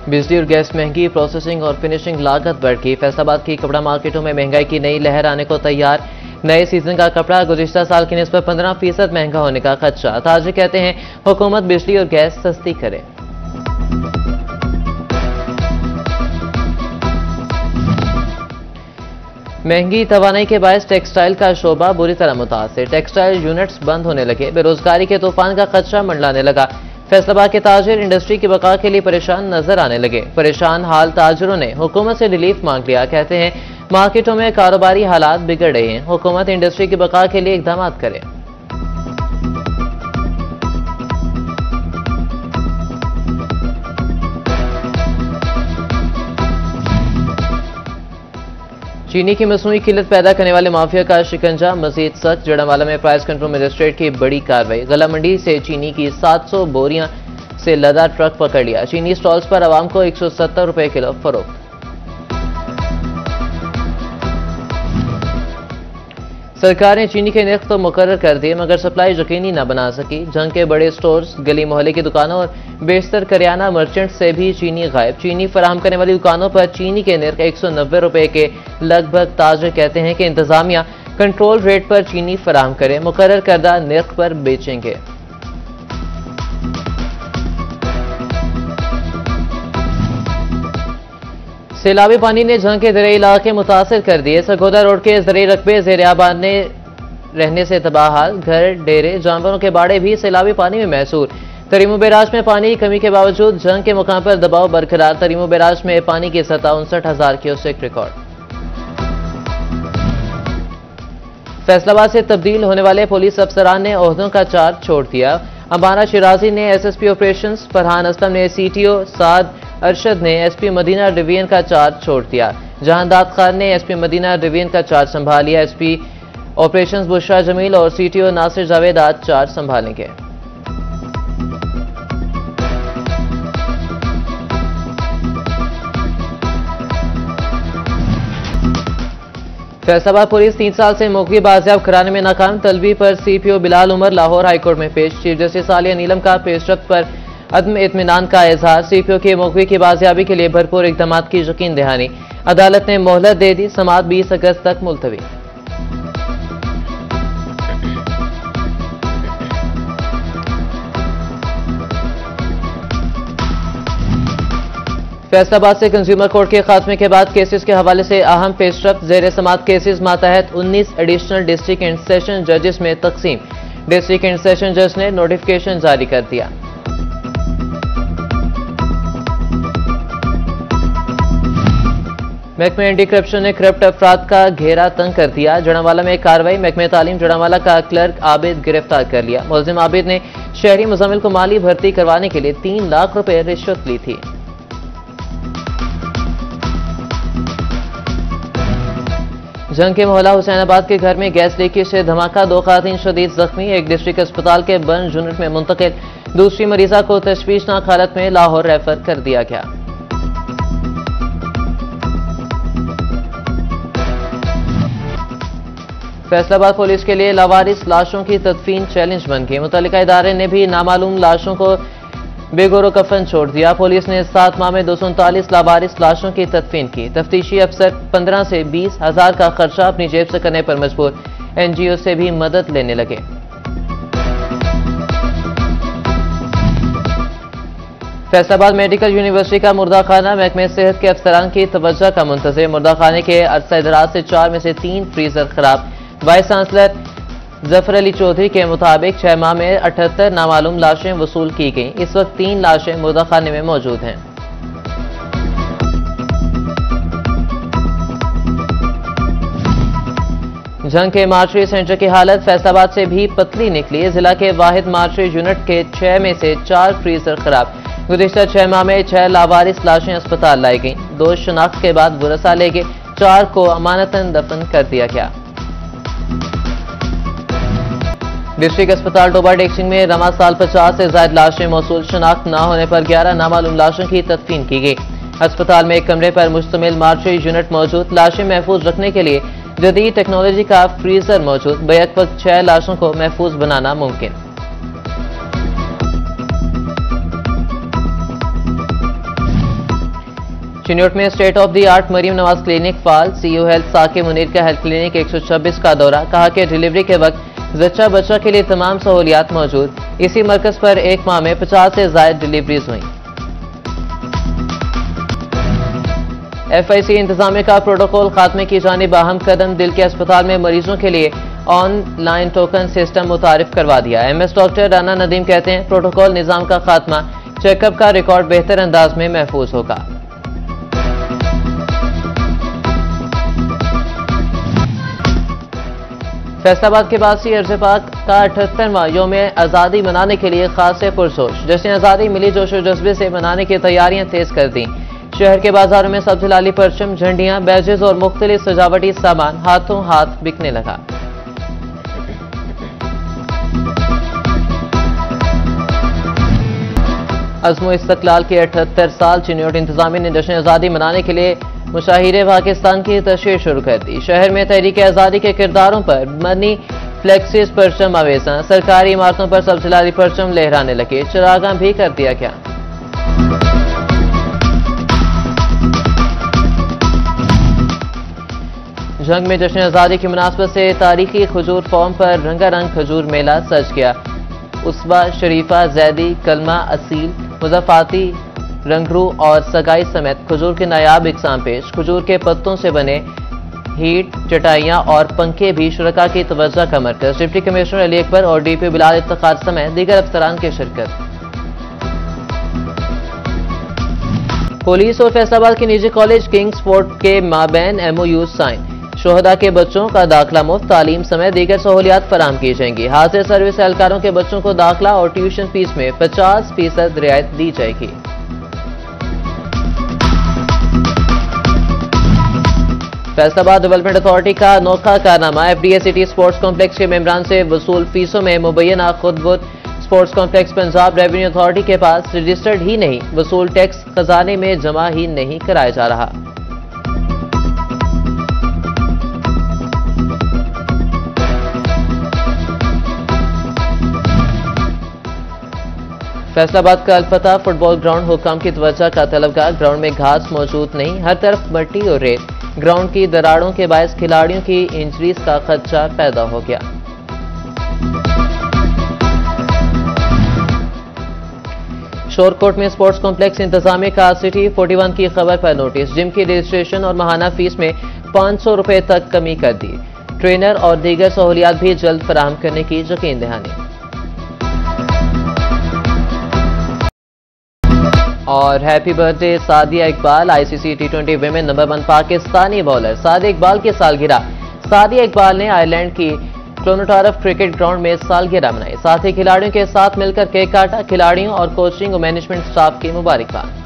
बिजली और गैस महंगी, प्रोसेसिंग और फिनिशिंग लागत बढ़ गई। फैसलाबाद की कपड़ा मार्केटों में महंगाई की नई लहर आने को तैयार। नए सीजन का कपड़ा गुज़िश्ता साल की निस्बत 15% महंगा होने का खदशा। ताजिर कहते हैं हुकूमत बिजली और गैस सस्ती करे। महंगी तवानाई के बायस टेक्सटाइल का शोबा बुरी तरह मुतासिर। टेक्सटाइल यूनिट्स बंद होने लगे, बेरोजगारी के तूफान का खदशा मंडलाने लगा। फैसलाबाद के ताजिर इंडस्ट्री की बका के लिए परेशान नजर आने लगे। परेशान हाल ताजिरों ने हुकूमत से रिलीफ मांग लिया। कहते हैं मार्केटों में कारोबारी हालात बिगड़ रहे हैं, हुकूमत इंडस्ट्री की बका के लिए इकदाम करे। चीनी की मसनूई किल्लत पैदा करने वाले माफिया का शिकंजा मजीद सख्त। जड़ावाला में प्राइस कंट्रोल मजिस्ट्रेट की बड़ी कार्रवाई। गला मंडी से चीनी की 700 बोरियां से लदा ट्रक पकड़ लिया। चीनी स्टॉल्स पर आवाम को 170 रुपए किलो फरोख्त। सरकार ने चीनी के निर्ख तो मुकर्रर कर दिए मगर सप्लाई यकीनी न बना सकी। जंग के बड़े स्टोर्स, गली मोहल्ले की दुकानों और बेशतर करियाना मर्चेंट से भी चीनी गायब। चीनी फराहम करने वाली दुकानों पर चीनी के निर्ख 190 रुपए के लगभग। ताजिर कहते हैं कि इंतजामिया कंट्रोल रेट पर चीनी फराहम करे, मुकर्रर करदा निर्ख पर बेचेंगे। सैलाबी पानी ने जंग के ज़राई इलाके मुतासिर कर दिए। सरगोदा रोड के ज़राई रकबे ज़ेर-ए-आबाद ने रहने से तबाह हाल। घर, डेरे, जानवरों के बाड़े भी सैलाबी पानी में महसूर। तरीमो बैराज में पानी की कमी के बावजूद जंग के मुकाम पर दबाव बरकरार। तरीमो बैराज में पानी की सतह 59,000 क्यूसेक रिकॉर्ड। फैसलाबाद से तब्दील होने वाले पुलिस अफसरान ने ओहदों का चार्ज छोड़ दिया। अमाना शिराजी ने एसएसपी ऑपरेशंस, फरहान असलम ने सीटीओ, साद अरशद ने एसपी मदीना डिवीजन का चार्ज छोड़ दिया। जहांदाद खान ने एसपी मदीना डिवीजन का चार्ज संभाल लिया। एसपी ऑपरेशंस बुशरा जमील और सीटीओ नासिर जावेद आज चार्ज संभालेंगे। फैसलाबाद पुलिस 3 साल से मौकवी बाजियाब कराने में नाकाम। तलबी पर सीपीओ बिलाल उमर लाहौर हाईकोर्ट में पेश। चीफ जस्टिस आलिया नीलम का पेशरफ्त पर अदम इत्मीनान का इजहार। सीपीओ के मौकवी की बाजियाबी के लिए भरपूर इकदाम की यकीन दहानी। अदालत ने मोहलत दे दी, समाअत 20 अगस्त तक मुलतवी। फैसलाबाद से कंज्यूमर कोर्ट के खात्मे के बाद केसेस के हवाले से अहम पेशरफ्त। जेर समाअत केसेस मातहत 19 एडिशनल डिस्ट्रिक्ट एंड सेशन जजेस में तकसीम। डिस्ट्रिक्ट एंड सेशन जज ने नोटिफिकेशन जारी कर दिया। महकमे एंटी करप्शन ने करप्ट अफराद का घेरा तंग कर दिया। जड़ावाला में कार्रवाई। महकमे तालीम जड़ावाला का क्लर्क आबिद गिरफ्तार कर लिया। मुलजिम आबिद ने शहरी मुजम्मिल को माली भर्ती करवाने के लिए 3 लाख रुपए रिश्वत ली थी। जंग के मोहल्ला हुसैनाबाद के घर में गैस लीकेज से धमाका। 2 खातून शदीद जख्मी। एक डिस्ट्रिक्ट अस्पताल के बर्न यूनिट में मुंतकिल। दूसरी मरीजा को तशवीशनाक हालत में लाहौर रेफर कर दिया गया। फैसलाबाद पुलिस के लिए लावारिस लाशों की तदफीन चैलेंज बन गई। मुतल्लिका इदारे ने भी नामालूम लाशों को बेगोरो कफन छोड़ दिया। पुलिस ने 7 माह में 239 लावारिस लाशों की तदफीन की। तफ्तीशी अफसर 15 से 20 हजार का खर्चा अपनी जेब से करने पर मजबूर। एनजीओ से भी मदद लेने लगे। फैसलाबाद मेडिकल यूनिवर्सिटी का मुर्दा खाना। महकमे सेहत के अफसरान की तवज्जो का मुंतज़िर। मुर्दा खाने के अरसा दराज से 4 में से 3 फ्रीजर खराब। वाइस चांसलर जफर अली चौधरी के मुताबिक 6 माह में 78 नामालूम लाशें वसूल की गईं। इस वक्त 3 लाशें मुर्दा खाने में मौजूद हैं। जंग के मार्चरी सेंटर की हालत फैसलाबाद से भी पतली निकली। जिला के वाहिद मार्चरी यूनिट के 6 में से 4 फ्रीजर खराब। गुज़िश्ता 6 माह में 6 लावारिस लाशें अस्पताल लाई गईं। 2 शनाख्त के बाद वरसा ले गए। 4 को अमानतन दफन कर दिया गया। डिस्ट्रिक्ट अस्पताल डोबा डेक्सिंग में रमा साल 50 से ज्यादा लाशें मौसूल। शनाख्त न होने पर 11 नामालूम लाशों की तदफीन की गई। अस्पताल में एक कमरे पर मुश्तमिल मार्चरी यूनिट मौजूद। लाशें महफूज रखने के लिए जदीद टेक्नोलॉजी का फ्रीजर मौजूद। बैक वक्त 6 लाशों को महफूज बनाना मुमकिन। चिन्योट में state of the art Maryam Nawaz clinic फाल। सीईओ हेल्थ साकिब मुनीर का हेल्थ क्लिनिक 126 का दौरा। कहा कि डिलीवरी के वक्त जच्चा बच्चा के लिए तमाम सहूलियात मौजूद। इसी मरकज पर एक माह में 50 से ज्यादा डिलीवरीज हुई। FIC इंतजामिया का प्रोटोकॉल खात्मे की जानिब अहम कदम। दिल के अस्पताल में मरीजों के लिए ऑनलाइन टोकन सिस्टम मुतारिफ करवा दिया। MS डॉक्टर राना नदीम कहते हैं प्रोटोकॉल निजाम का खात्मा, चेकअप का रिकॉर्ड बेहतर अंदाज में महफूज होगा। फैसलाबाद के बासी अर्ज पाक का 78वां यौम आज़ादी मनाने के लिए खास पुरजोश। जश्न आज़ादी मिली जोशो जज्बे से मनाने की तैयारियां तेज कर दी। शहर के बाजारों में सब्ज लाली परचम, झंडियां, बैजेस और मुख्तलिफ सजावटी सामान हाथों हाथ बिकने लगा। अज़्म इस्तक़लाल के 78 साल। चिन्योट इंतजामिया ने जश्न आज़ादी मनाने के लिए मुशाहिरे पाकिस्तान की तशरीह शुरू कर दी। शहर में तहरीक आज़ादी के किरदारों पर मनी फ्लेक्सिस परचम आवेजा। सरकारी इमारतों पर सब्ज लाली परचम लहराने लगे। चरागाह भी कर दिया गया। जंग में जश्न आज़ादी की मुनासबत से तारीखी खजूर फॉर्म पर रंगारंग खजूर मेला सज गया। उसबा, शरीफा, जैदी, कलमा, असील, मुज़फ़्फ़ाती, रंगरू और सगाई समेत खजूर के नायाब इकसाम पेश। खजूर के पत्तों से बने हीट, चटाइयाँ और पंखे भी शुरका की तवज्जो का मरकज। डिप्टी कमिश्नर अली अकबर और DP बिलाल इफ्तिखार समेत दीगर अफसरान की शिरकत। पुलिस और फैसलाबाद के निजी कॉलेज किंग्स फोर्ट के माबैन MOU साइन। शोहदा के बच्चों का दाखिला मुफ्त, तालीम समेत दीगर सहूलियात फराहम की जाएंगी। हाजिर सर्विस एहलकारों के बच्चों को दाखिला और ट्यूशन फीस में 50% रियायत दी जाएगी। फैसलाबाद डेवलपमेंट अथॉरिटी का अनोखा कारनामा। FDA सिटी स्पोर्ट्स कॉम्प्लेक्स के मेंबरान से वसूल फीसों में मुबैना खुदबुद। Sports complex Punjab revenue authority के पास रजिस्टर्ड ही नहीं, वसूल टैक्स खजाने में जमा ही नहीं कराया जा रहा। फैसलाबाद का अलपता फुटबॉल ग्राउंड हुकाम की तवज्जो का तलबगार। ग्राउंड में घास मौजूद नहीं, हर तरफ मट्टी और रेत। ग्राउंड की दरारों के बायस खिलाड़ियों की इंजरीज का खदशा पैदा हो गया। शोरकोट में स्पोर्ट्स कॉम्प्लेक्स इंतजामिया का सिटी 41 की खबर पर नोटिस। जिम की रजिस्ट्रेशन और माहाना फीस में 500 रुपए तक कमी कर दी। ट्रेनर और दीगर सहूलियात भी जल्द फराहम करने की यकीन दहानी। और happy birthday Sadia Iqbal. ICC T20 women number 1 Pakistani bowler Sadia Iqbal की सालगिरह। सादिया इकबाल ने आयरलैंड की क्लोनोटारफ क्रिकेट ग्राउंड में सालगिरह मनाई। साथ ही खिलाड़ियों के साथ मिलकर केक काटा। खिलाड़ियों और कोचिंग और मैनेजमेंट स्टाफ की मुबारकबाद।